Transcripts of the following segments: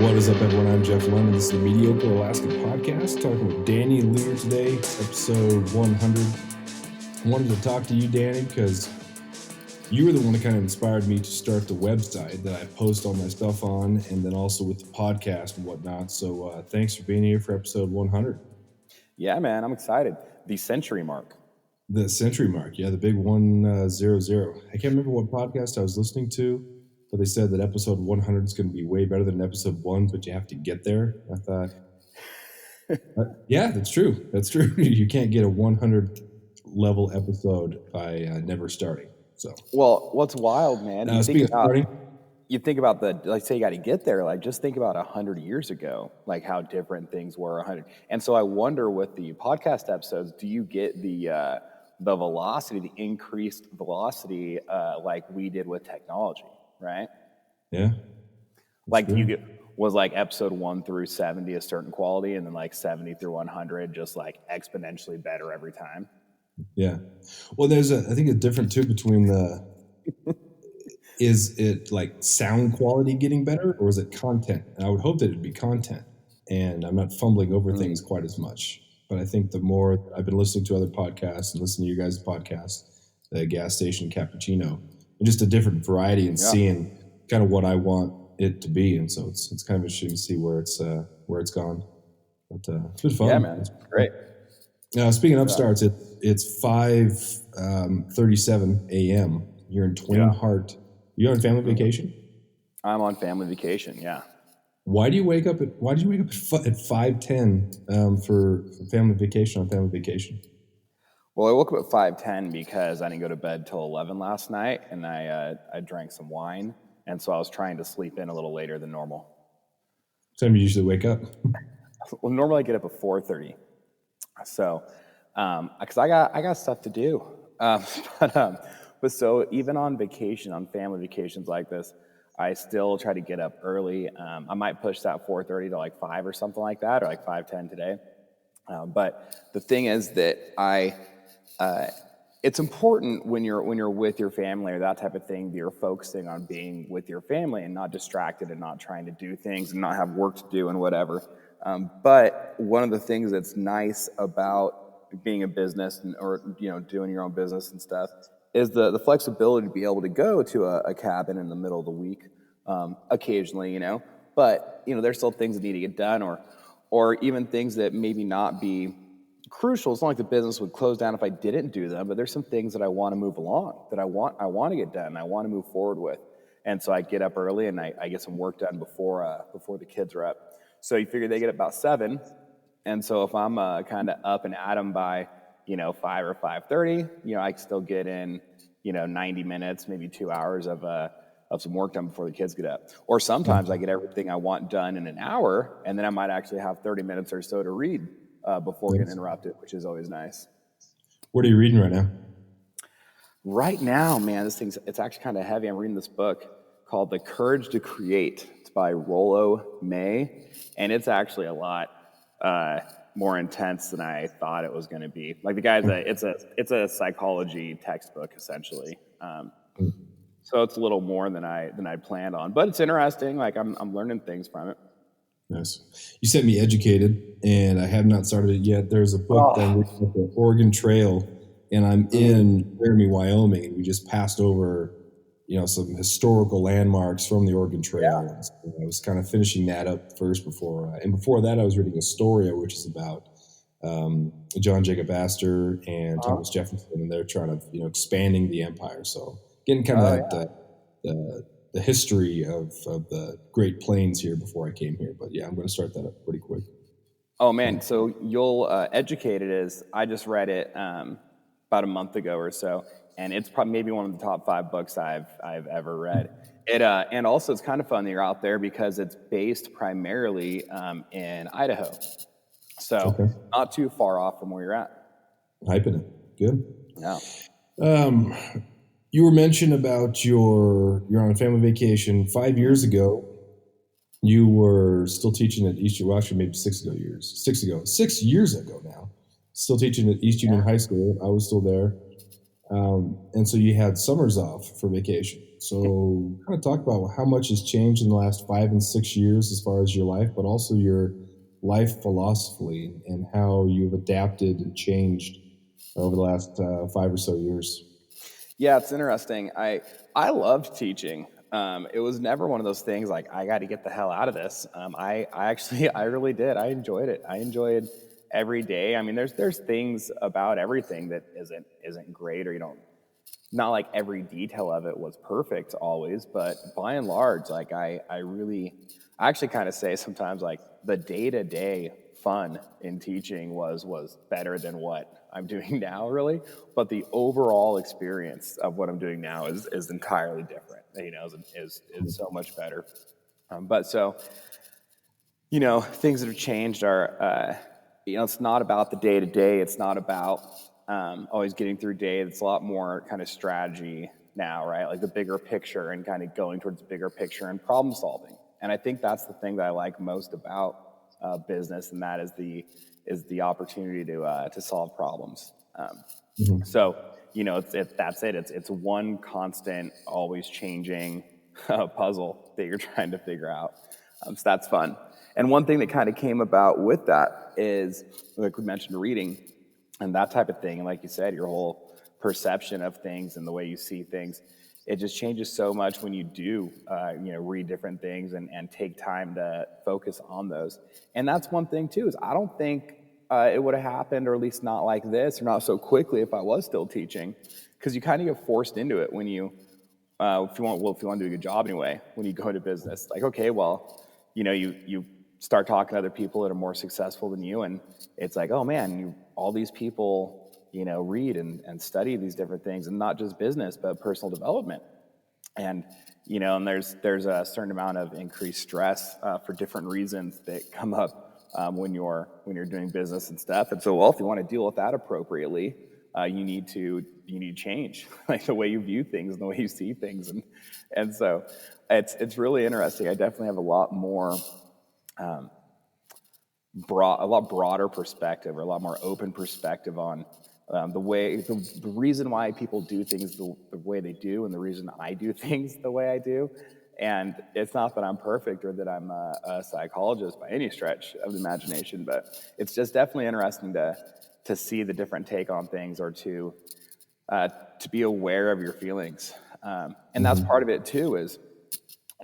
What is up, everyone? I'm Jeff Lemon. This is the Mediocre Alaska Podcast, talking with Danny Lehr today, episode 100. I wanted to talk to you, Danny, because you were the one that kind of inspired me to start the website that I post all my stuff on, and then also with the podcast and whatnot. So thanks for being here for episode 100. Yeah, man, I'm excited. The century mark. The century mark, yeah, the big 100. I can't remember what podcast I was listening to, but they said that episode 100 is going to be way better than episode 1, but you have to get there. I thought, yeah, that's true. That's true. You can't get a 100 level episode by never starting. So, well, what's wild, man? You think about say you got to get there. Like, just think about 100 years ago, like how different things were 100. And so I wonder, with the podcast episodes, do you get the velocity, the increased velocity, like we did with technology? Right? Yeah. Like was like episode 1 through 70 a certain quality, and then like 70 through 100 just like exponentially better every time. Yeah. Well, I think a difference too between is it like sound quality getting better, or is it content? And I would hope that it'd be content, and I'm not fumbling over things quite as much. But I think the more I've been listening to other podcasts and listening to you guys' podcasts, the Gas Station Cappuccino, and just a different variety, and seeing kind of what I want it to be. And so it's kind of interesting to see where it's gone. But it's been fun. Yeah, man, it's great. Speaking of starts, it's 5:37 a.m. You're in Twain Harte. You're on family vacation? I'm on family vacation. Yeah. Why did you wake up at 5:10 for family vacation on family vacation? Well, I woke up at 5:10 because I didn't go to bed till 11 last night, and I drank some wine, and so I was trying to sleep in a little later than normal. What time do you usually wake up? Well, normally I get up at 4:30. So, because I got stuff to do. But so even on vacation, on family vacations like this, I still try to get up early. I might push that 4:30 to like 5 or something like that, or like 5:10 today. But the thing is that it's important when you're with your family or that type of thing, that you're focusing on being with your family and not distracted and not trying to do things and not have work to do and whatever. But one of the things that's nice about being a business or doing your own business and stuff is the flexibility to be able to go to a cabin in the middle of the week occasionally, but there's still things that need to get done, or even things that maybe not be crucial. It's not like the business would close down if I didn't do them, but there's some things that I want to move along, that I want to get done, I want to move forward with. And so I get up early and I get some work done before the kids are up. So you figure they get up about 7. And so if I'm kind of up and at them by 5 or 5:30, I can still get in 90 minutes, maybe 2 hours of some work done before the kids get up. Or sometimes I get everything I want done in an hour, and then I might actually have 30 minutes or so to read before getting interrupted, which is always nice. What are you reading right now? Right now, man, it's actually kind of heavy. I'm reading this book called The Courage to Create. It's by Rollo May, and it's actually a lot more intense than I thought it was going to be. Like, the guy's it's a psychology textbook essentially. So it's a little more than I planned on, but it's interesting. Like, I'm learning things from it. Nice. You sent me Educated, and I have not started it yet. There's a book that I'm reading about the Oregon Trail, and I'm in Laramie, Wyoming, and we just passed over, some historical landmarks from the Oregon Trail. Yeah. So I was kind of finishing that up first before that I was reading Astoria, which is about John Jacob Astor and Thomas Jefferson, and they're trying to expanding the empire. So getting kind of the history of the Great Plains here before I came here. But yeah, I'm going to start that up pretty quick. Oh man, so you'll Educated is, I just read it about a month ago or so, and it's probably maybe one of the top 5 books I've ever read. It and also it's kind of fun that you're out there because it's based primarily in Idaho, so not too far off from where you're at. Hyping it, good. Yeah. You were mentioning about you're on a family vacation. 5 years ago, you were still teaching at East Union. Well, actually, maybe 6 years ago now. Still teaching at East Union High School. I was still there. And so you had summers off for vacation. So kind of talk about how much has changed in the last 5 and 6 years as far as your life, but also your life philosophy and how you've adapted and changed over the last 5 or so years. Yeah, it's interesting. I loved teaching. It was never one of those things like I got to get the hell out of this. I actually I really did. I enjoyed it. I enjoyed every day. I mean, there's things about everything that isn't great, or you don't, not like every detail of it was perfect always, but by and large, like I actually kind of say sometimes like the day-to-day fun in teaching was better than what I'm doing now, really. But the overall experience of what I'm doing now is entirely different. You know, is so much better. But so, you know, things that have changed are, you know, it's not about the day to day. It's not about always getting through day. It's a lot more kind of strategy now, right? Like the bigger picture and kind of going towards the bigger picture and problem solving. And I think that's the thing that I like most about business, and that is the opportunity to solve problems. So, you know, that's it. It's one constant, always changing puzzle that you're trying to figure out. So that's fun. And one thing that kind of came about with that is, like we mentioned, reading and that type of thing. And like you said, your whole perception of things and the way you see things, it just changes so much when you do, you know, read different things and take time to focus on those. And that's one thing too, is I don't think it would have happened, or at least not like this, or not so quickly if I was still teaching, because you kind of get forced into it when you, if you want to do a good job anyway, when you go into business. Like, okay, well, you know, you start talking to other people that are more successful than you, and it's like, oh man, all these people, you know, read and study these different things, and not just business, but personal development. And, you know, and there's a certain amount of increased stress for different reasons that come up when you're doing business and stuff. And so, well, if you want to deal with that appropriately, you need to change like the way you view things and the way you see things, and so it's really interesting. I definitely have a lot more a lot broader perspective, or a lot more open perspective on the reason why people do things the way they do, and the reason I do things the way I do. And it's not that I'm perfect or that I'm a psychologist by any stretch of the imagination, but it's just definitely interesting to see the different take on things, or to be aware of your feelings. And that's part of it too, is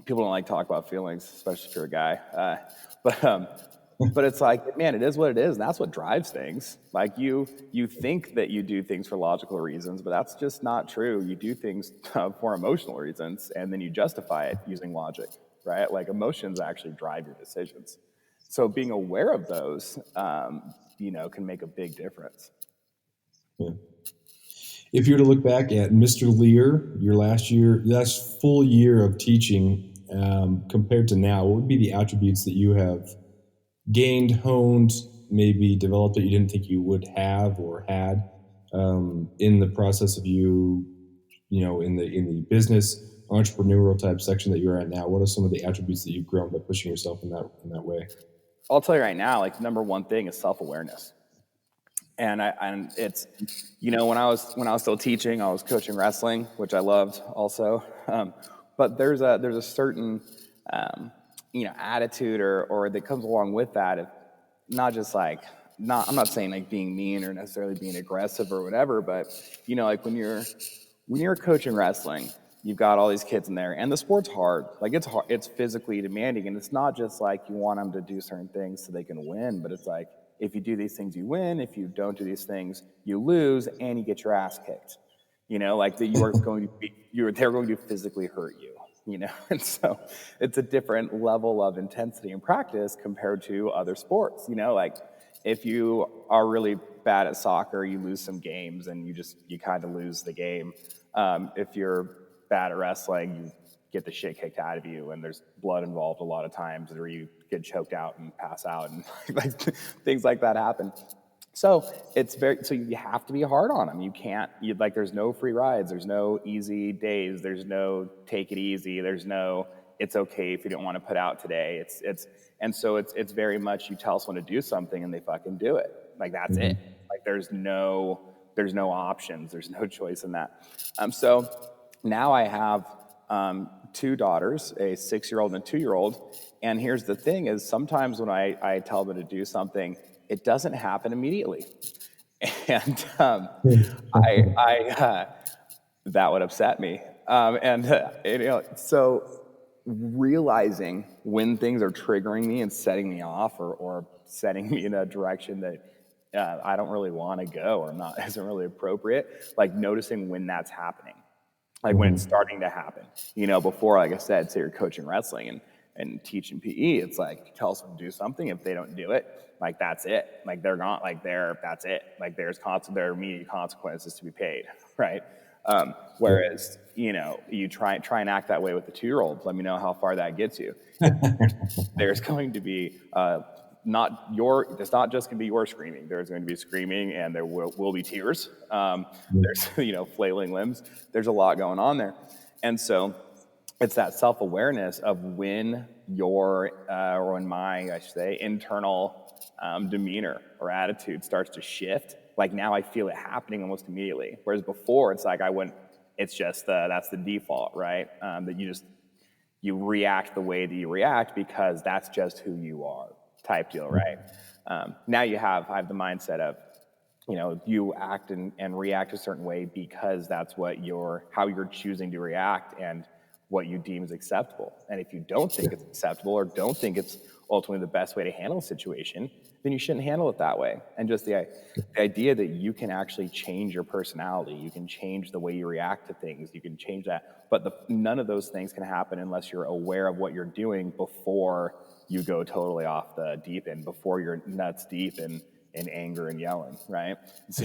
people don't like to talk about feelings, especially if you're a guy. But it's like, man, it is what it is, and that's what drives things. Like you think that you do things for logical reasons, but that's just not true. You do things for emotional reasons, and then you justify it using logic, right? Like emotions actually drive your decisions. So being aware of those, you know, can make a big difference. Yeah. If you were to look back at Mr. Lehr, your last full year of teaching, compared to now, what would be the attributes that you have gained, honed, maybe developed that you didn't think you would have or had in the process of you know, in the business entrepreneurial type section that you're at now? What are some of the attributes that you've grown by pushing yourself in that way? I'll tell you right now, like number one thing is self-awareness. And it's, you know, when I was still teaching, I was coaching wrestling, which I loved also. But there's a certain you know, attitude or that comes along with that. Of not just like, I'm not saying like being mean or necessarily being aggressive or whatever, but you know, like when you're coaching wrestling, you've got all these kids in there, and the sport's hard. Like it's hard, it's physically demanding, and it's not just like you want them to do certain things so they can win, but it's like, if you do these things, you win. If you don't do these things, you lose, and you get your ass kicked. You know, like that they're going to physically hurt you. You know, and so it's a different level of intensity and practice compared to other sports. You know, like if you are really bad at soccer, you lose some games and you kind of lose the game. If you're bad at wrestling, you get the shit kicked out of you, and there's blood involved a lot of times, or you get choked out and pass out, and like things like that happen. So so you have to be hard on them. You can't, like, there's no free rides. There's no easy days. There's no take it easy. There's no, it's okay if you don't want to put out today. And so it's very much, you tell someone to do something and they fucking do it. Like, that's it. Like, there's no options. There's no choice in that. So now I have two daughters, a 6-year-old and a 2-year-old. And here's the thing is sometimes when I tell them to do something, it doesn't happen immediately. And that would upset me. So realizing when things are triggering me and setting me off or setting me in a direction that I don't really want to go or not isn't really appropriate, like noticing when that's happening, like when it's starting to happen. Before, like I said, say you're coaching wrestling and teaching PE, it's like you tell someone to do something, if they don't do it, like that's it. Like they're not like that's it. Like there are immediate consequences to be paid, right? Whereas, you try and act that way with the 2-year-old. Let me know how far that gets you. There's going to be it's not just going to be your screaming. There's going to be screaming, and there will be tears. There's flailing limbs. There's a lot going on there, and so it's that self-awareness of when I should say, internal demeanor or attitude starts to shift. Like now I feel it happening almost immediately. Whereas before it's like it's just that's the default, right? That you react the way that you react because that's just who you are type deal, right? Now I have the mindset of, you act and react a certain way because that's how you're choosing to react and what you deem is acceptable. And if you don't think it's acceptable or don't think it's ultimately the best way to handle a situation, then you shouldn't handle it that way. And just the idea that you can actually change your personality, you can change the way you react to things, you can change that. But none of those things can happen unless you're aware of what you're doing before you go totally off the deep end, before you're nuts deep in anger and yelling, right? So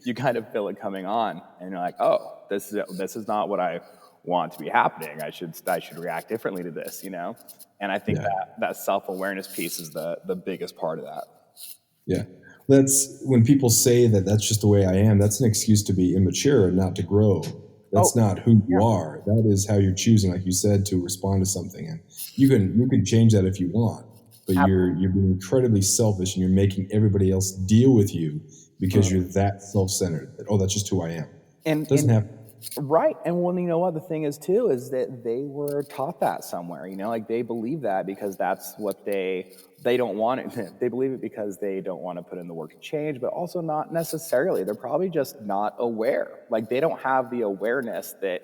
you kind of feel it coming on, and you're like, oh, this is not what I want to be happening. I should react differently to this, And I think that self-awareness piece is the biggest part of that. Yeah. That's when people say that that's just the way I am, that's an excuse to be immature and not to grow. That's not who you are. That is how you're choosing, like you said, to respond to something. And you can change that if you want, but you're being incredibly selfish and you're making everybody else deal with you because you're that self-centered. That, that's just who I am. And it doesn't happen. Right. And well, you know what the thing is too, is that they were taught that somewhere, like they believe that because that's what they don't want it. They believe it because they don't want to put in the work to change, but also not necessarily. They're probably just not aware. Like they don't have the awareness that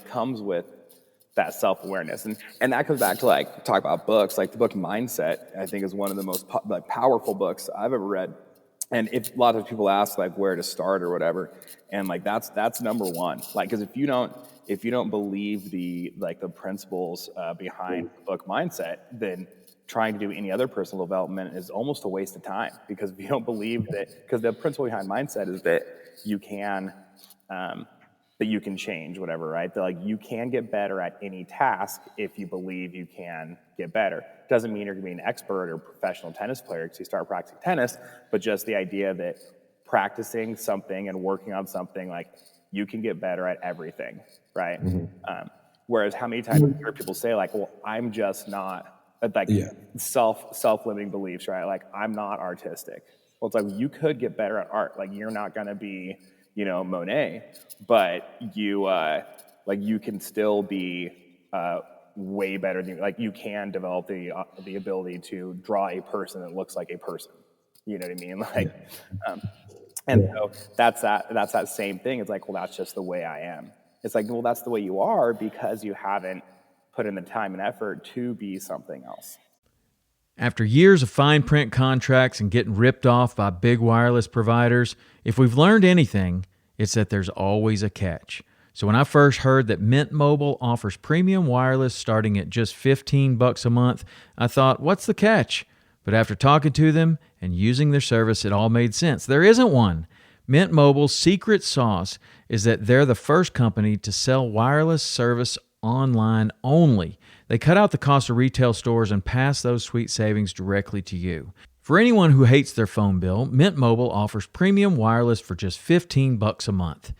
comes with that self-awareness. And that comes back to talk about books, like the book Mindset, I think is one of the most powerful books I've ever read. And if a lot of people ask where to start or whatever, and that's number one. Because if you don't believe the principles behind the book Mindset, then trying to do any other personal development is almost a waste of time. Because if you don't believe because the principle behind Mindset is that you can change whatever, right? That you can get better at any task if you believe you can get better. Doesn't mean you're going to be an expert or professional tennis player because you start practicing tennis, but just the idea that practicing something and working on something, you can get better at everything, right? Whereas how many times you hear people say well, I'm just not, self-limiting beliefs, right? I'm not artistic. Well, it's you could get better at art. You're not going to be, Monet, but you can still be way better than you can develop the ability to draw a person that looks like a person. You know what I mean? So that's that same thing. It's well, that's just the way I am. It's well, that's the way you are because you haven't put in the time and effort to be something else. After years of fine print contracts and getting ripped off by big wireless providers, if we've learned anything, it's that there's always a catch. So when I first heard that Mint Mobile offers premium wireless starting at just $15 a month, I thought, what's the catch? But after talking to them and using their service, it all made sense. There isn't one. Mint Mobile's secret sauce is that they're the first company to sell wireless service online only. They cut out the cost of retail stores and pass those sweet savings directly to you. For anyone who hates their phone bill, Mint Mobile offers premium wireless for just $15 a month.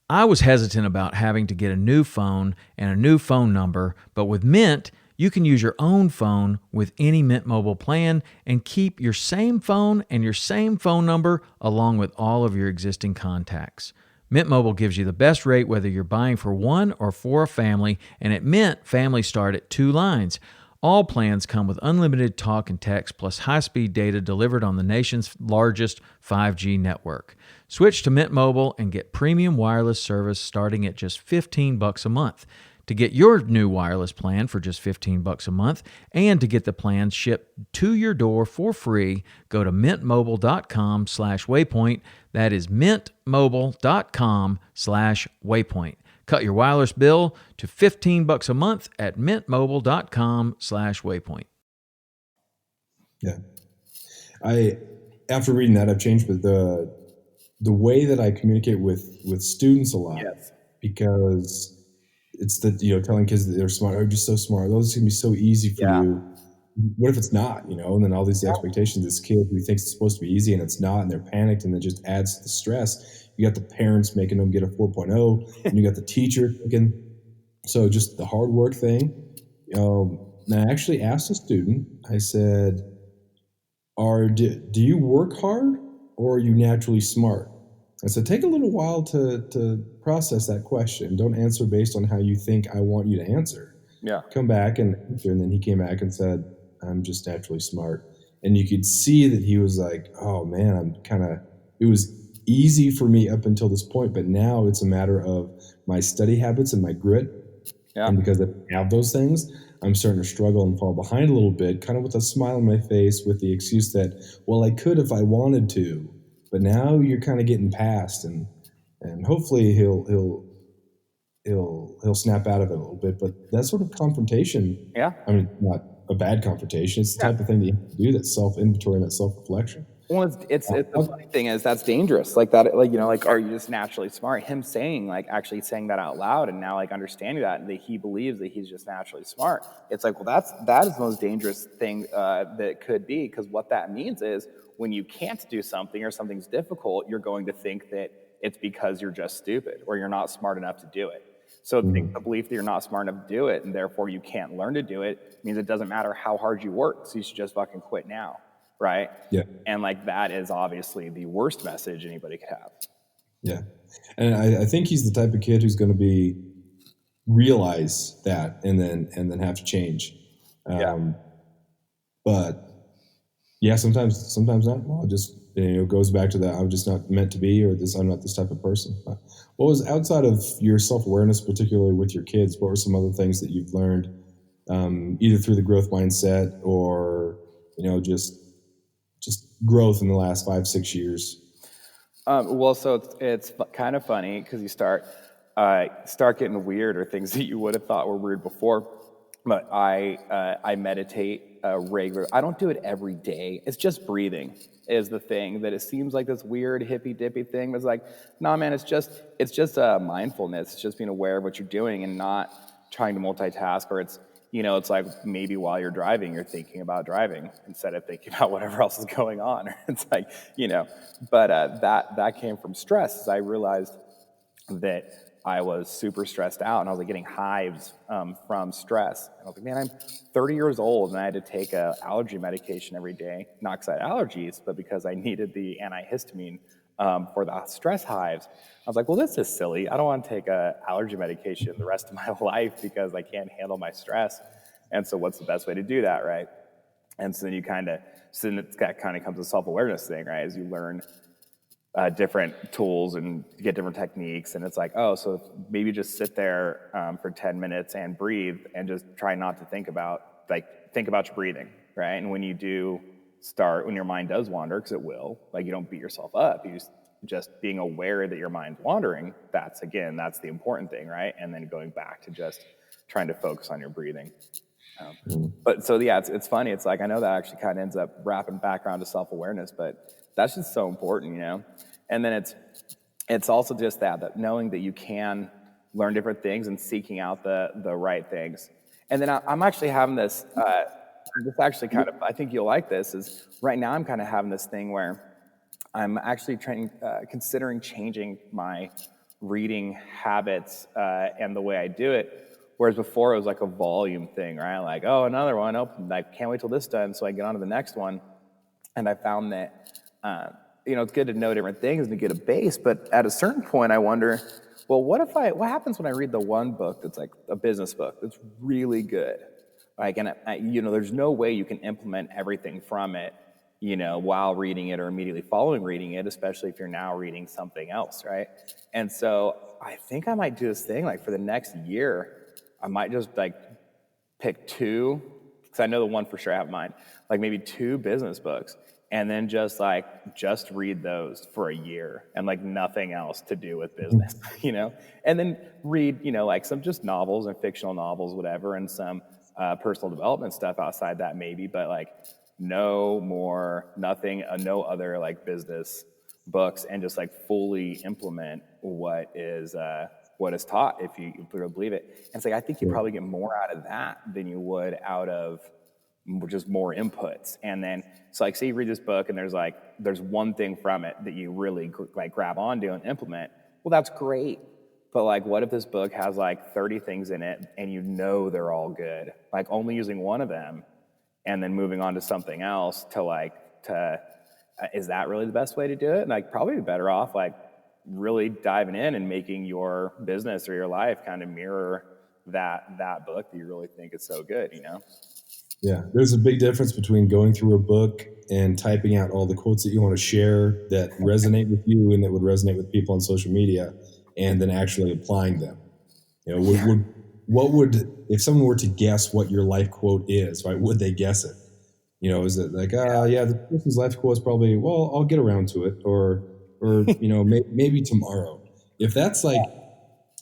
I was hesitant about having to get a new phone and a new phone number, but with Mint, You can use your own phone with any Mint Mobile plan and keep your same phone and your same phone number along with all of your existing contacts. Mint Mobile gives you the best rate whether you're buying for one or for a family, and at Mint, families start at 2 lines. All plans come with unlimited talk and text plus high-speed data delivered on the nation's largest 5G network. Switch to Mint Mobile and get premium wireless service starting at just $15 a month. To get your new wireless plan for just $15 a month and to get the plan shipped to your door for free, go to mintmobile.com/waypoint. That is mintmobile.com/waypoint. Cut your wireless bill to $15 a month at mintmobile.com/waypoint. Yeah. After reading that, I've changed with the way that I communicate with students a lot. Yes. Because it's telling kids that they're smart. Oh, you're just so smart. Oh, this is going to be so easy for you. What if it's not, And then all these expectations, this kid who thinks it's supposed to be easy and it's not, and they're panicked, and it just adds to the stress. You got the parents making them get a 4.0, and you got the teacher thinking. So just the hard work thing. And I actually asked a student, I said, do you work hard or are you naturally smart? I said, take a little while to process that question. Don't answer based on how you think I want you to answer. Yeah. Come back and then he came back and said, I'm just naturally smart. And you could see that he was like, oh man, it was easy for me up until this point, but now it's a matter of my study habits and my grit. Yeah. And because I have those things, I'm starting to struggle and fall behind a little bit, kind of with a smile on my face, with the excuse that, well, I could if I wanted to. But now you're kind of getting past, and hopefully he'll snap out of it a little bit. But that sort of confrontation, Yeah. I mean, not a bad confrontation. It's the type of thing that you have to do, that self-inventory and that self-reflection. Well, it's the funny thing is that's dangerous. Like that, are you just naturally smart? Him actually saying that out loud, and now understanding that he believes that he's just naturally smart. It's like, well, that is the most dangerous thing that could be, because what that means is when you can't do something or something's difficult, you're going to think that it's because you're just stupid or you're not smart enough to do it. So the belief that you're not smart enough to do it and therefore you can't learn to do it means it doesn't matter how hard you work. So you should just fucking quit now. Right? Yeah. And that is obviously the worst message anybody could have. Yeah. And I think he's the type of kid who's going to realize that and then have to change. But yeah, sometimes not. Well, it just goes back to that. I'm just not meant to be, or I'm not this type of person. What was outside of your self-awareness, particularly with your kids? What were some other things that you've learned, either through the growth mindset or just growth in the last 5-6 years? Well, so it's kind of funny because you start getting weird, or things that you would have thought were weird before. But I meditate regularly. I don't do it every day. It's just breathing is the thing that it seems like this weird hippy dippy thing. But it's like, nah, man, it's just mindfulness. It's just being aware of what you're doing and not trying to multitask. Or it's like maybe while you're driving, you're thinking about driving instead of thinking about whatever else is going on. It's like, but that came from stress. As I realized that I was super stressed out, and I was getting hives from stress. And I was like, man, I'm 30 years old, and I had to take a allergy medication every day, not because I had allergies, but because I needed the antihistamine for the stress hives. I was like, well, this is silly. I don't want to take a allergy medication the rest of my life because I can't handle my stress. And so what's the best way to do that, right? And so then it kind of comes a self-awareness thing, right? As you learn different tools and get different techniques, and it's like, oh, so maybe just sit there for 10 minutes and breathe, and just try not to think about your breathing, right? And when you do when your mind does wander, because it will, you don't beat yourself up, you just being aware that your mind's wandering, that's the important thing, right? And then going back to just trying to focus on your breathing. But so yeah, it's funny. It's like, I know that actually kind of ends up wrapping back around to self-awareness, but that's just so important, And then it's also just that knowing that you can learn different things and seeking out the right things. And then I'm actually having this, I think you'll like this, is right now I'm kind of having this thing where I'm actually considering changing my reading habits and the way I do it, Whereas before it was like a volume thing, right? Like, oh, another one. Oh, like can't wait till this done so I get on to the next one. And I found that, it's good to know different things and to get a base. But at a certain point, I wonder, well, what happens when I read the one book that's like a business book that's really good? Like, and there's no way you can implement everything from it, while reading it or immediately following reading it, especially if you're now reading something else, right? And so I think I might do this thing, like for the next year, I might just like pick two, because I know the one for sure I have in mind, like maybe two business books, and then just read those for a year and like nothing else to do with business, and then read, like some just novels and fictional novels, whatever, and some personal development stuff outside that maybe, but like nothing, no other like business books, and just like fully implement what is taught if you really believe it. And it's like, I think you probably get more out of that than you would out of just more inputs. And then, so like, say you read this book and there's one thing from it that you really like grab onto and implement. Well, that's great. But like, what if this book has like 30 things in it and they're all good? Like only using one of them and then moving on to something else is that really the best way to do it? And like, probably be better off like really diving in and making your business or your life kind of mirror that book that you really think is so good, Yeah, there's a big difference between going through a book and typing out all the quotes that you want to share that resonate with you and that would resonate with people on social media, and then actually applying them. If someone were to guess what your life quote is, right? Would they guess it? Is it like, the person's life quote is probably, well, I'll get around to it, or maybe tomorrow. If that's like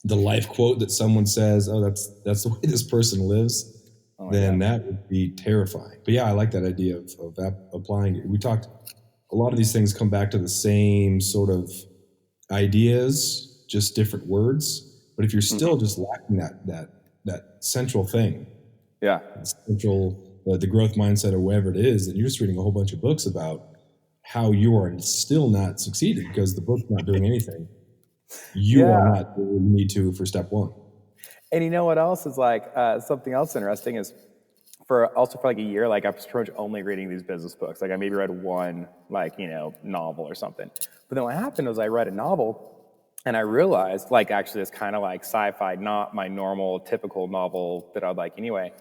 the life quote that someone says, oh, that's the way this person lives, then that would be terrifying. But yeah, I like that idea of applying it. We talked, a lot of these things come back to the same sort of ideas, just different words. But if you're still just lacking that central thing, the growth mindset or whatever it is, then you're just reading a whole bunch of books about how you are still not succeeding because the book's not doing anything. You are not where you need to for step one. And you know what else is like, something else interesting is for like a year, like I was pretty much only reading these business books. Like I maybe read one, like, novel or something. But then what happened was I read a novel and I realized, like, actually it's kind of like sci-fi, not my normal typical novel that I would like anyway.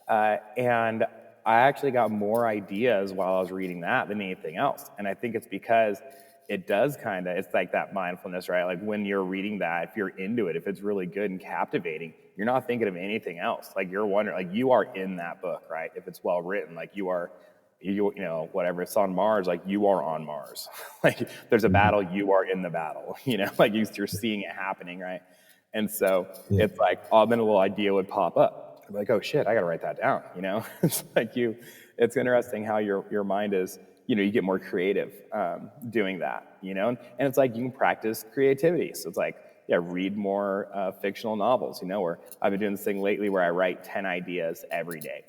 And I actually got more ideas while I was reading that than anything else. And I think it's because it does it's like that mindfulness, right? Like when you're reading that, if you're into it, if it's really good and captivating, you're not thinking of anything else. Like you're wondering, like you are in that book, right? If it's well written, like whatever, it's on Mars, like you are on Mars. Like there's a battle, you are in the battle, like you're seeing it happening, right? And so it's like, then a little idea would pop up. I'm like, oh shit, I got to write that down, It's like it's interesting how your mind is, you get more creative doing that, and it's like you can practice creativity. So it's like, read more fictional novels, where I've been doing this thing lately where I write 10 ideas every day.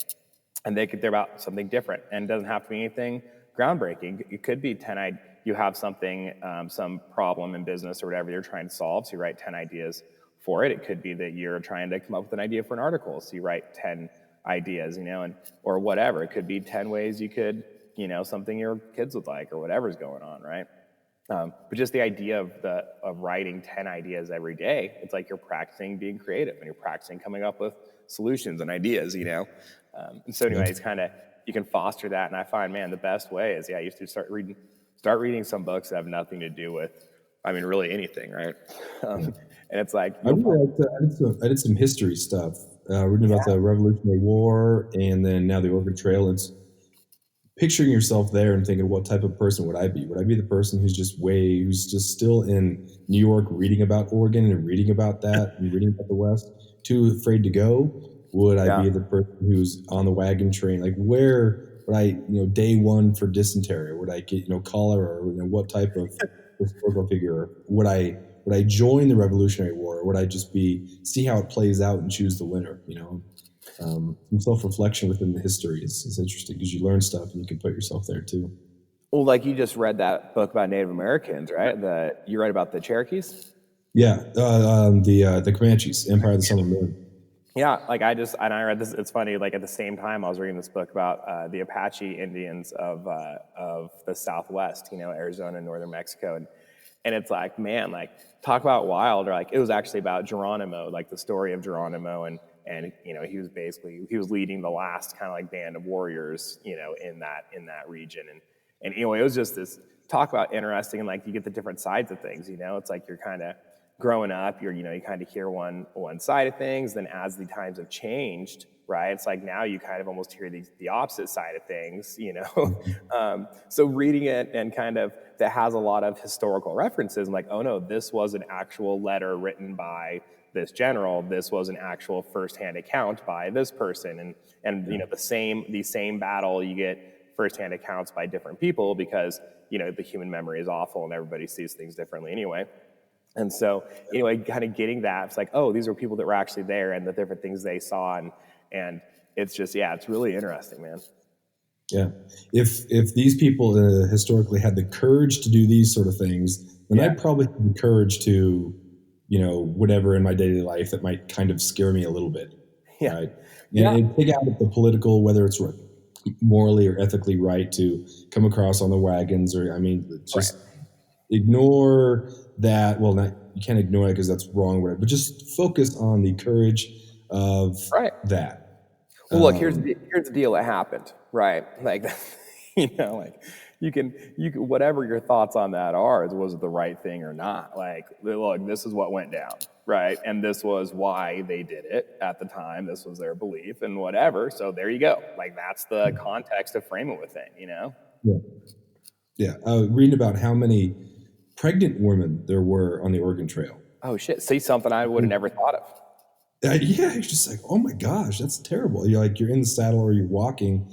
And they're about something different. And it doesn't have to be anything groundbreaking. It could be you have something, some problem in business or whatever you're trying to solve, so you write 10 ideas for it. It could be that you're trying to come up with an idea for an article, so you write 10 ideas, or whatever. It could be 10 ways you could, something your kids would like or whatever's going on, right? But just the idea of writing 10 ideas every day, it's like you're practicing being creative and you're practicing coming up with solutions and ideas, And so anyway, it's you can foster that. And I find, man, the best way is, I used to start reading some books that have nothing to do with, really anything, right? And it's like, I did some history stuff, reading about the Revolutionary War and then now the Oregon Trail. It's picturing yourself there and thinking, what type of person would I be? Would I be the person who's just still in New York reading about Oregon and reading about that and reading about the West, too afraid to go? Would I be the person who's on the wagon train? Like where would I, day one for dysentery? Would I get, cholera? Or, what type of historical figure? Would I join the Revolutionary War? Or would I just see how it plays out and choose the winner? Some self-reflection within the history is interesting because you learn stuff and you can put yourself there too. Well, like you just read that book about Native Americans, right? You read about the Cherokees? Yeah, the Comanches, Empire of the Summer Moon. Yeah, like I read this. It's funny. Like at the same time, I was reading this book about the Apache Indians of the Southwest, Arizona and northern Mexico, and it's like, man, like talk about wild. Or like it was actually about Geronimo, like the story of Geronimo, and he was leading the last kind of like band of warriors, in that region, and it was just this talk about interesting, and like you get the different sides of things. It's like you're kind of growing up, you kind of hear one side of things. Then as the times have changed, right, it's like now you kind of almost hear the opposite side of things. So reading it and kind of that has a lot of historical references. I'm like, oh no, this was an actual letter written by this general. This was an actual firsthand account by this person, and the same battle, you get firsthand accounts by different people because the human memory is awful and everybody sees things differently anyway. And so, anyway, kind of getting that, it's like, oh, these were people that were actually there and the different things they saw. And it's just, yeah, it's really interesting, man. Yeah. If these people historically had the courage to do these sort of things, then I'd probably have the courage to, whatever in my daily life that might kind of scare me a little bit. Yeah. Right. And take out the political, whether it's morally or ethically right to come across on the wagons, or, just ignore that. Well, you can't ignore it because that's wrong, but just focus on the courage of that. Well, look, here's the deal that happened, right? Like, like you can whatever your thoughts on that are, was it the right thing or not? Like, look, this is what went down, right? And this was why they did it at the time. This was their belief and whatever. So there you go. Like, that's the context to frame it within, Yeah. Reading about how many pregnant women there were on the Oregon Trail. Oh shit! See, something I would have never thought of. Yeah, it's just like, oh my gosh, that's terrible. You're in the saddle or you're walking,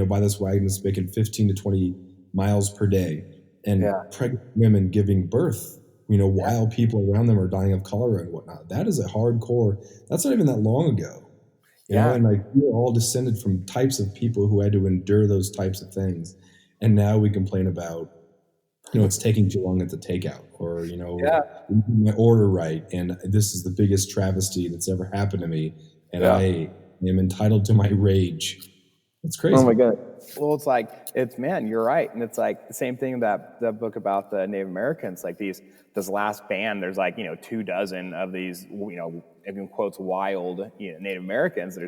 by this wagon that's making 15 to 20 miles per day, and pregnant women giving birth, while people around them are dying of cholera and whatnot. That is a hardcore. That's not even that long ago. And like, we're all descended from types of people who had to endure those types of things, and now we complain about, it's taking too long at the takeout, or, my order right. And this is the biggest travesty that's ever happened to me. And I am entitled to my rage. It's crazy. Oh my God. Well, man, you're right. And it's like the same thing, that book about the Native Americans, like this last band, there's like, 24 of these, in quotes, wild, Native Americans.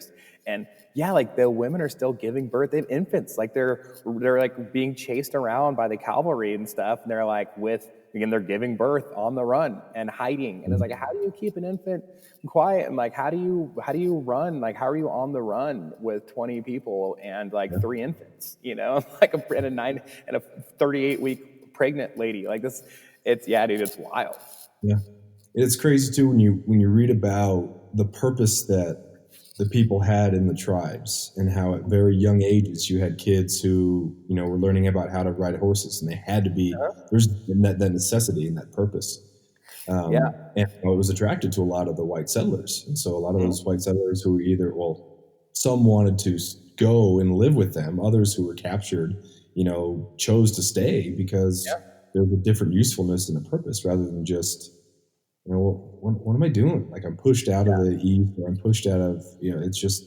Like the women are still giving birth. They have infants. Like they're like being chased around by the cavalry and stuff. And they're like they're giving birth on the run and hiding. And it's like, how do you keep an infant quiet? And like, how do you run? Like, how are you on the run with 20 people and like 3 infants, like a 38-week pregnant lady like this? It's wild. Yeah. It's crazy too when you read about the purpose that the people had in the tribes, and how at very young ages you had kids who, were learning about how to ride horses, and they had to be, there's that necessity and that purpose. And it was attracted to a lot of the white settlers. And so a lot of those white settlers who were some wanted to go and live with them. Others who were captured, chose to stay because there's a different usefulness and a purpose, rather than just, what am I doing? Like, I'm pushed out of the East, or I'm pushed out of, it's just,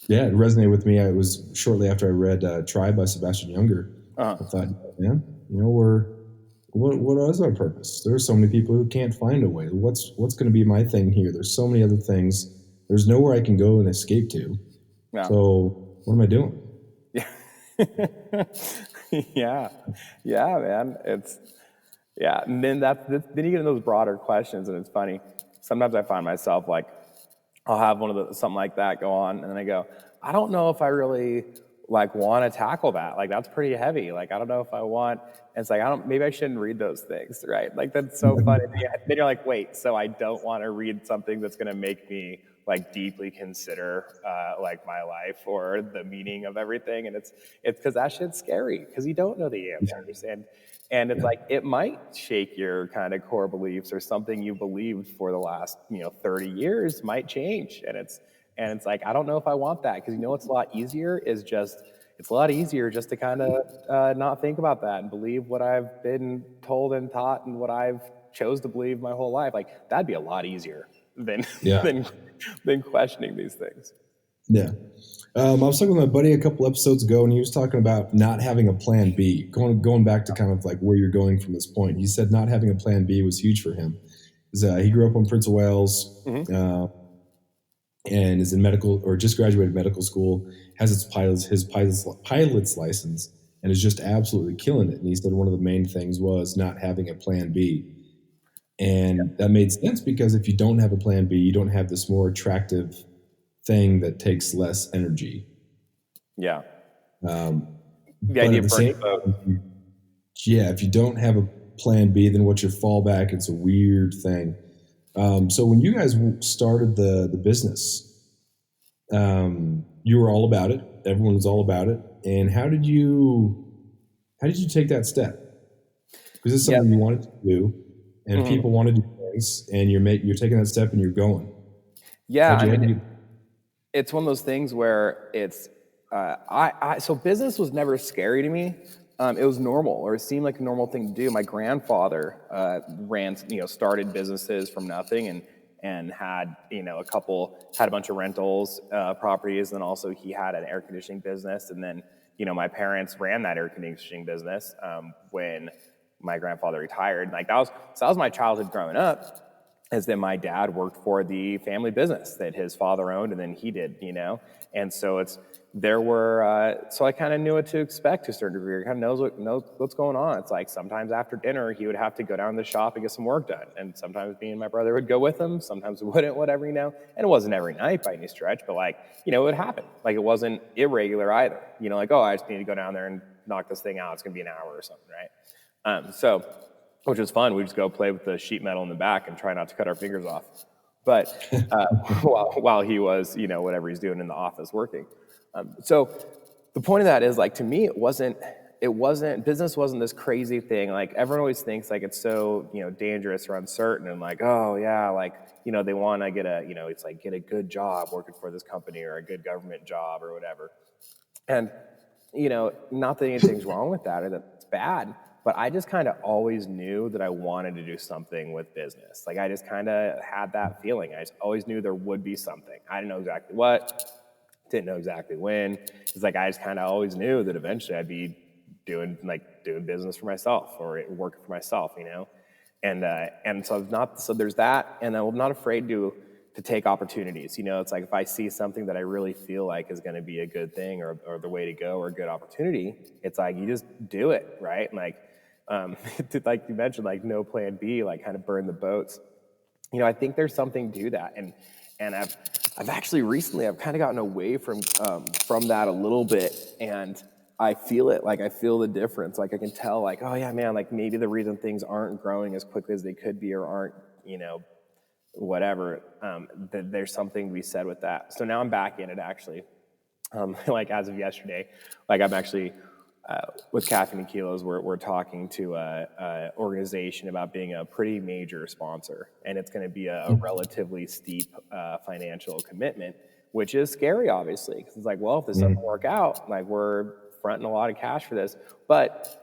it resonated with me. It was shortly after I read Tribe by Sebastian Junger. I thought, man, what is our purpose? There are so many people who can't find a way. What's going to be my thing here? There's so many other things. There's nowhere I can go and escape to. Yeah. So what am I doing? Yeah, man. And then then you get into those broader questions, and it's funny. Sometimes I find myself like, I'll have something like that go on, and then I go, I don't know if I really like want to tackle that. Like, that's pretty heavy. Like, I don't know if I want. And it's like, maybe I shouldn't read those things, right? Like, that's so funny. Then you're like, wait, so I don't want to read something that's going to make me like deeply consider like my life or the meaning of everything. And it's because that shit's scary, because you don't know the answers. And it's like, it might shake your kind of core beliefs, or something you believed for the last, 30 years might change. And it's like, I don't know if I want that, because what's a lot easier it's a lot easier just to kind of not think about that and believe what I've been told and taught and what I've chose to believe my whole life. Like, that'd be a lot easier than Yeah. than questioning these things. Yeah. I was talking with my buddy a couple episodes ago, and he was talking about not having a plan B. Going back to kind of like where you're going from this point, he said not having a plan B was huge for him. He grew up on Prince of Wales, and is in medical, or just graduated medical school, has his pilot's license, and is just absolutely killing it. And he said one of the main things was not having a plan B. And that made sense, because if you don't have a plan B, you don't have this more attractive thing that takes less energy. Yeah. The idea at the of same burning time, if you don't have a plan B, then what's your fallback? It's a weird thing. So when you guys started the business, you were all about it. Everyone was all about it. And how did you take that step? Because it's something you wanted to do, and people want to do things, and you're taking that step and you're going. Yeah, it's one of those things where it's so business was never scary to me. It was normal, or it seemed like a normal thing to do. My grandfather started businesses from nothing, and had had a bunch of rentals properties, and also he had an air conditioning business. And then my parents ran that air conditioning business when my grandfather retired. Like that was my childhood growing up. Is that my dad worked for the family business that his father owned, and then he did, and so so I kind of knew what to expect to a certain degree. I kind of knows what's going on. It's like sometimes after dinner he would have to go down to the shop and get some work done, and sometimes me and my brother would go with him. Sometimes we wouldn't, whatever, and it wasn't every night by any stretch, but it would happen. Like it wasn't irregular either. I just need to go down there and knock this thing out. It's gonna be an hour or something, right? Which was fun. We just go play with the sheet metal in the back and try not to cut our fingers off. But while he was, whatever he's doing in the office working. So the point of that is, to me, business wasn't this crazy thing. Like everyone always thinks it's so, dangerous or uncertain, and they want to get get a good job working for this company, or a good government job or whatever. And, not that anything's wrong with that or that it's bad, but I just kind of always knew that I wanted to do something with business. I just kind of had that feeling. I just always knew there would be something. I didn't know exactly what, didn't know exactly when. It's I just kind of always knew that eventually I'd be doing business for myself, or working for myself, and so there's that, and I'm not afraid to take opportunities. It's if I see something that I really feel like is going to be a good thing, or the way to go, or a good opportunity, it's you just do it, right? Like you mentioned, no plan B, kind of burn the boats. I think there's something to that, and I've actually recently kind of gotten away from that a little bit, and I feel it. I feel the difference. I can tell, oh yeah, man, maybe the reason things aren't growing as quickly as they could be, or aren't, whatever, there's something to be said with that. So now I'm back in it, actually. As of yesterday, I'm actually with Caffeine and Kilos, we're talking to a organization about being a pretty major sponsor, and it's going to be a relatively steep financial commitment, which is scary, obviously, because it's well, if this doesn't work out, we're fronting a lot of cash for this. But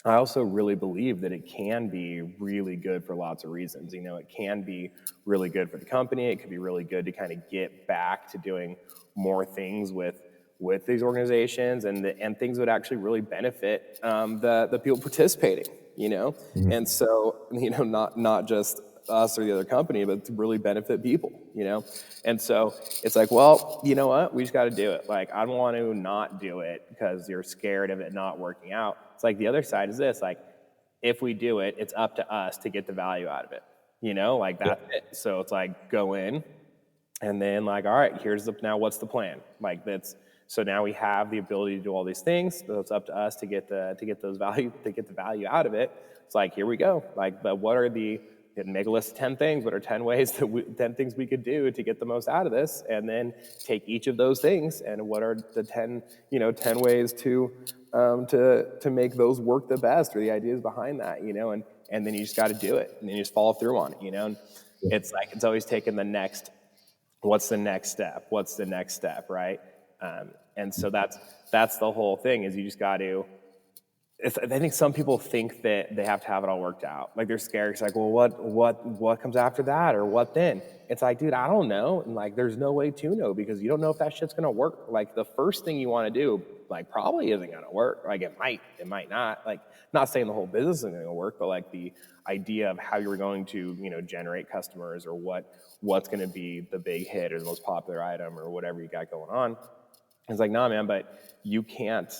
I also really believe that it can be really good for lots of reasons. It can be really good for the company. It could be really good to kind of get back to doing more things with these organizations, and things would actually really benefit the people participating, and so, not just us or the other company, but to really benefit people, and so it's well, you know what, we just got to do it. I don't want to not do it because you're scared of it not working out. It's the other side is this, if we do it, it's up to us to get the value out of it, that's it. So it's go in, and then all right, now what's the plan? So now we have the ability to do all these things. So it's up to us to get the value out of it. It's here we go. But what are make a list of 10 things. What are 10 things we could do to get the most out of this? And then take each of those things, and what are the 10 ways to make those work the best, or the ideas behind that, and then you just got to do it, and then you just follow through on it, And it's it's always taking what's the next step, right? And so that's the whole thing, is you just got to I think some people think that they have to have it all worked out. Like they're scared. It's like, well, what comes after that, or what then? It's like, dude, I don't know. And like, there's no way to know because you don't know if that shit's gonna work. Like the first thing you want to do, like, probably isn't gonna work. Like it might not. Like, not saying the whole business isn't gonna work, but like the idea of how you're going to, generate customers, or what's gonna be the big hit or the most popular item or whatever you got going on. It's like, nah, man, but you can't.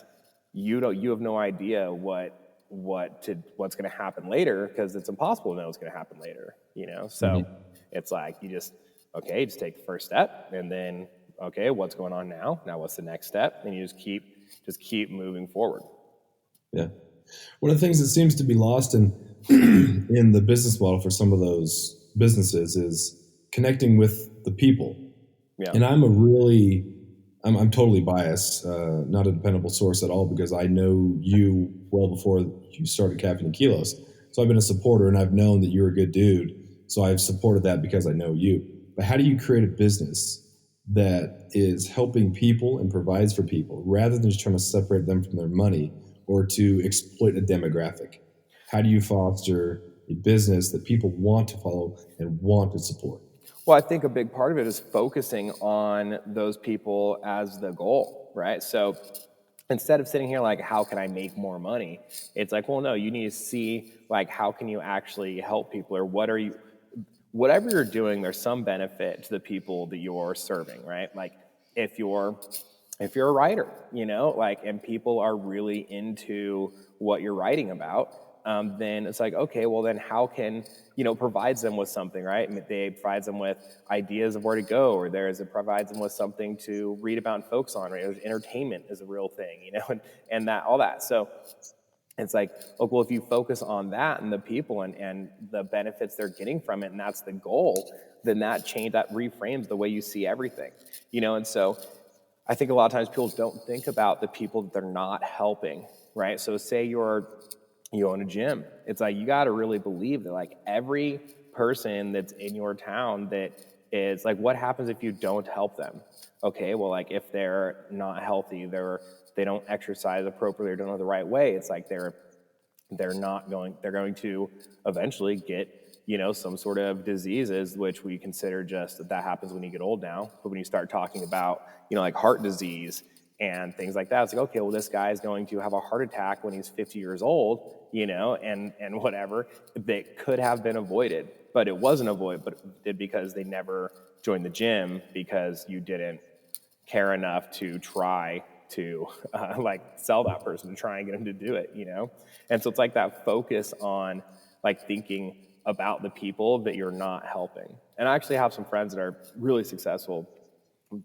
You have no idea what's going to happen later, because it's impossible to know what's going to happen later. So it's like just take the first step, and then what's going on now? Now what's the next step? And you just keep moving forward. Yeah. One of the things that seems to be lost in in the business model for some of those businesses is connecting with the people. Yeah. And I'm totally biased, not a dependable source at all, because I know you well before you started Caffeine and Kilos. So I've been a supporter, and I've known that you're a good dude. So I've supported that because I know you. But how do you create a business that is helping people and provides for people, rather than just trying to separate them from their money or to exploit a demographic? How do you foster a business that people want to follow and want to support? Well, I think a big part of it is focusing on those people as the goal, right? So instead of sitting here like, how can I make more money? It's like, well, no, you need to see like, how can you actually help people, or whatever you're doing, there's some benefit to the people that you're serving, right? Like if you're a writer, like, and people are really into what you're writing about, then it's like, okay, well then how can, provides them with something, right? They provides them with ideas of where to go, or it provides them with something to read about and focus on, right? Entertainment is a real thing, and that, all that. So it's like, oh, well, if you focus on that and the people and the benefits they're getting from it, and that's the goal, then that reframes the way you see everything, and so I think a lot of times people don't think about the people that they're not helping, right? So say you own a gym. It's like, you got to really believe that like every person that's in your town that is like, what happens if you don't help them? Okay, well, like if they're not healthy, they don't exercise appropriately or don't know the right way, it's like they're going to eventually get, some sort of diseases, which we consider just that happens when you get old now. But when you start talking about, like heart disease and things like that, it's like, okay, well, this guy is going to have a heart attack when he's 50 years old, and whatever, that could have been avoided, but it wasn't avoided, but it did because they never joined the gym, because you didn't care enough to try to like sell that person, to try and get them to do it, And so it's like that focus on like thinking about the people that you're not helping. And I actually have some friends that are really successful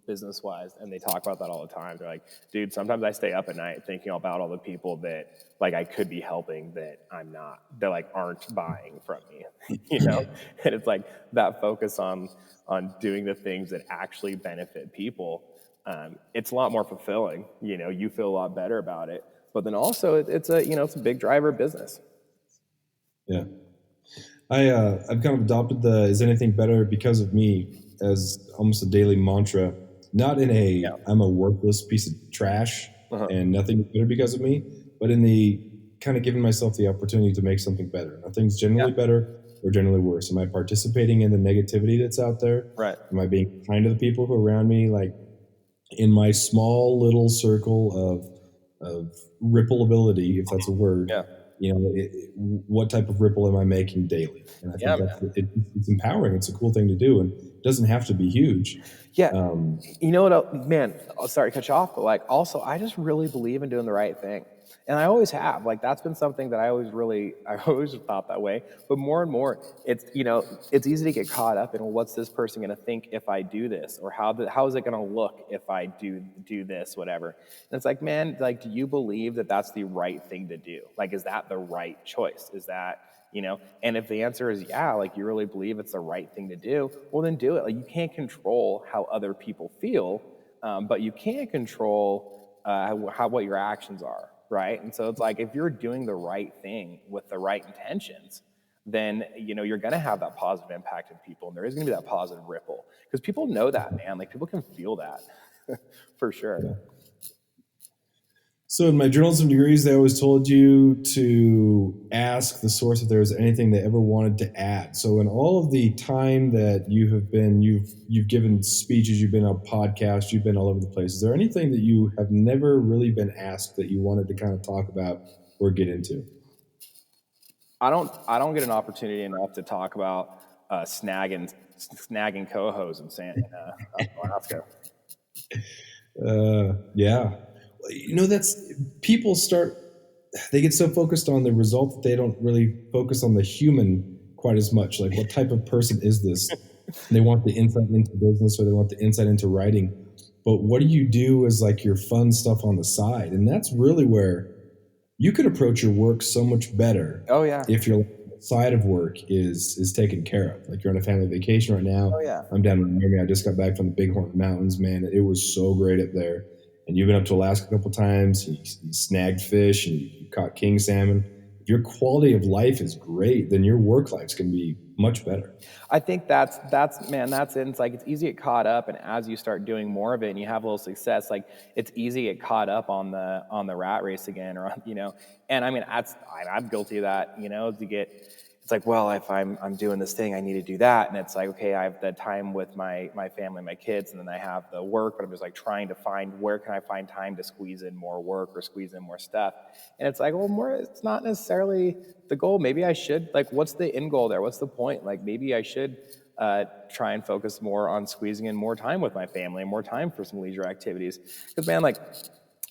business-wise, and they talk about that all the time. They're like, dude, sometimes I stay up at night thinking about all the people that like I could be helping that I'm not, that like aren't buying from me, And it's like that focus on doing the things that actually benefit people. It's a lot more fulfilling, you feel a lot better about it, but then also it's a big driver of business. Yeah. I've kind of adopted the "is anything better because of me" as almost a daily mantra. Not in I'm a worthless piece of trash and nothing is better because of me, but in the kind of giving myself the opportunity to make something better. Nothing's generally better or generally worse. Am I participating in the negativity that's out there? Right. Am I being kind to the people who are around me? Like in my small little circle of rippleability, if that's a word. Yeah. What type of ripple am I making daily? And I think it's empowering. It's a cool thing to do, and it doesn't have to be huge. Yeah. You know what, man, sorry to cut you off, but like also I just really believe in doing the right thing. And I always have. Like that's been something that I always thought that way. But more and more, it's it's easy to get caught up in, well, what's this person going to think if I do this, or how is it going to look if I do this, whatever. And it's like, man, like, do you believe that that's the right thing to do? Like, is that the right choice? Is that and if the answer is yeah, like you really believe it's the right thing to do, well then do it. Like you can't control how other people feel, but you can control what your actions are. Right. And so it's like, if you're doing the right thing with the right intentions, then, you're going to have that positive impact on people. And there is going to be that positive ripple, because people know that, man. Like people can feel that for sure. Yeah. So in my journalism degrees, they always told you to ask the source if there was anything they ever wanted to add. So in all of the time that you've given speeches, you've been on podcasts, you've been all over the place. Is there anything that you have never really been asked that you wanted to kind of talk about or get into? I don't get an opportunity enough to talk about snagging cohos in Alaska. Yeah. That's people they get so focused on the result that they don't really focus on the human quite as much. Like, what type of person is this? They want the insight into business, or they want the insight into writing. But what do you do as like your fun stuff on the side? And that's really where you can approach your work so much better. Oh yeah. If your side of work is taken care of. Like, you're on a family vacation right now. Oh yeah. I'm down in Miami. I just got back from the Bighorn Mountains, man. It was so great up there. And you've been up to Alaska a couple times. You snagged fish and you caught king salmon. If your quality of life is great, then your work life's going to be much better. I think that's it. It's like, it's easy to get caught up, and as you start doing more of it and you have a little success, like, it's easy to get caught up on the rat race again, or and I mean, I'm guilty of that, it's like, well, if I'm doing this thing, I need to do that. And it's like, okay, I have the time with my family, my kids, and then I have the work, but I'm just like trying to find, where can I find time to squeeze in more work or squeeze in more stuff? And it's like, well, it's not necessarily the goal. Maybe I should, like, what's the end goal there? What's the point? Like, maybe I should try and focus more on squeezing in more time with my family and more time for some leisure activities. Because, man, like,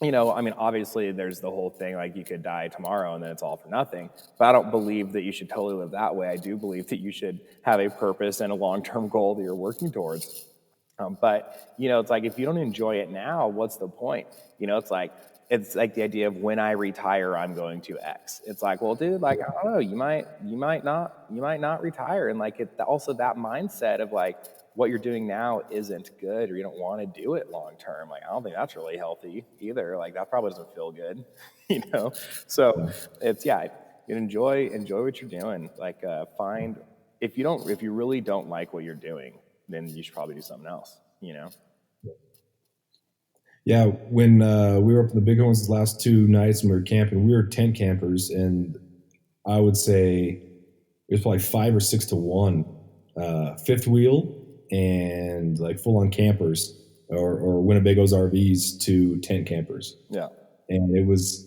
I mean, obviously there's the whole thing, like, you could die tomorrow and then it's all for nothing. But I don't believe that you should totally live that way. I do believe that you should have a purpose and a long-term goal that you're working towards. But it's like, if you don't enjoy it now, what's the point? It's like the idea of, when I retire, I'm going to X. It's like, well, dude, like, I don't know, you might not retire. And like, also that mindset of like, what you're doing now isn't good, or you don't want to do it long term. Like, I don't think that's really healthy either. Like, that probably doesn't feel good, So it's, you enjoy what you're doing. Like, if you really don't like what you're doing, then you should probably do something else. Yeah, when we were up in the Bighorns the last 2 nights and we were camping, we were tent campers, and I would say it was probably 5 or 6 to 1, fifth wheel and like full on campers, or Winnebago's RVs to tent campers. Yeah, and it was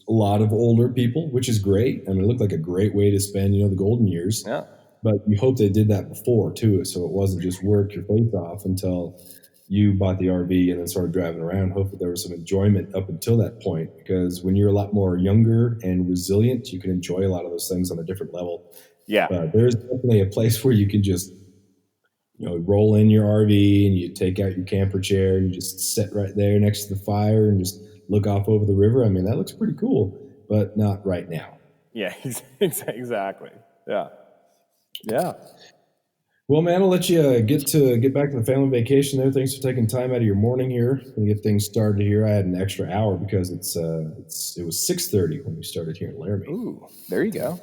a lot of older people, which is great. I mean, it looked like a great way to spend the golden years. yeah. But you hope they did that before too, so it wasn't just work your face off until you bought the RV and then started driving around. Hopefully there was some enjoyment up until that point, because when you're a lot more younger and resilient, you can enjoy a lot of those things on a different level. Yeah. There's definitely a place where you can just, roll in your RV and you take out your camper chair and you just sit right there next to the fire and just look off over the river. I mean, that looks pretty cool, but not right now. Yeah, exactly. Yeah. Yeah. Well, man, I'll let you get back to the family vacation there. Thanks for taking time out of your morning here and get things started here. I had an extra hour because it was 6:30 when we started here in Laramie. Ooh, there you go.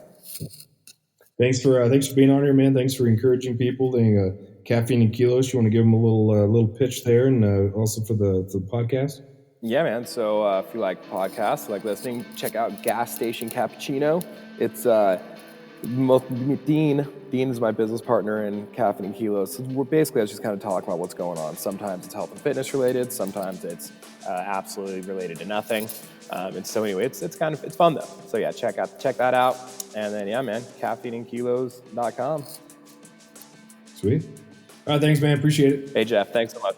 Thanks for being on here, man. Thanks for encouraging people. Caffeine and Kilos. You want to give them a little pitch there, and also for the podcast. Yeah, man. So if you like podcasts, like listening, check out Gas Station Cappuccino. It's Dean is my business partner in Caffeine and Kilos. So we're basically, I was just kind of talking about what's going on. Sometimes it's health and fitness related. Sometimes it's absolutely related to nothing. And so anyway, it's fun though. So yeah, check that out. And then, yeah, man, caffeineandkilos.com. Sweet. All right, thanks, man. Appreciate it. Hey, Jeff, thanks so much.